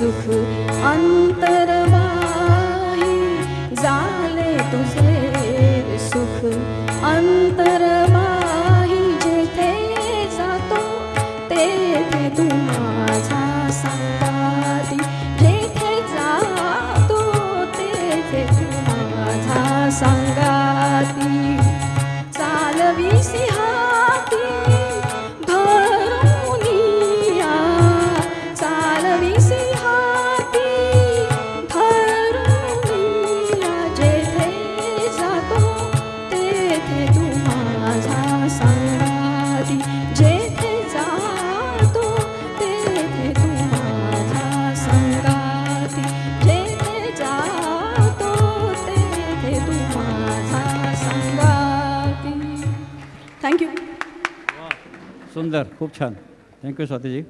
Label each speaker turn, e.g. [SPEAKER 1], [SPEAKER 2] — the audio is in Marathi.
[SPEAKER 1] सुख अंतरबाही झाले तुझे सुख अंतरबाही जेथे जातो तेथे तू माझा संगाती जेथे जातो तेथे तू माझा संगाती चालवीसी हाती धरुनिया चालवीसी हाती धरुनिया जेथे जातो तेथे तू माझा संगाती जेथे जातो तेथे तू माझा संगाती जेथे जातो तेथे तू माझा संगाती. थँक्यू.
[SPEAKER 2] सुंदर, खूप छान. थँक्यू स्वातीजी.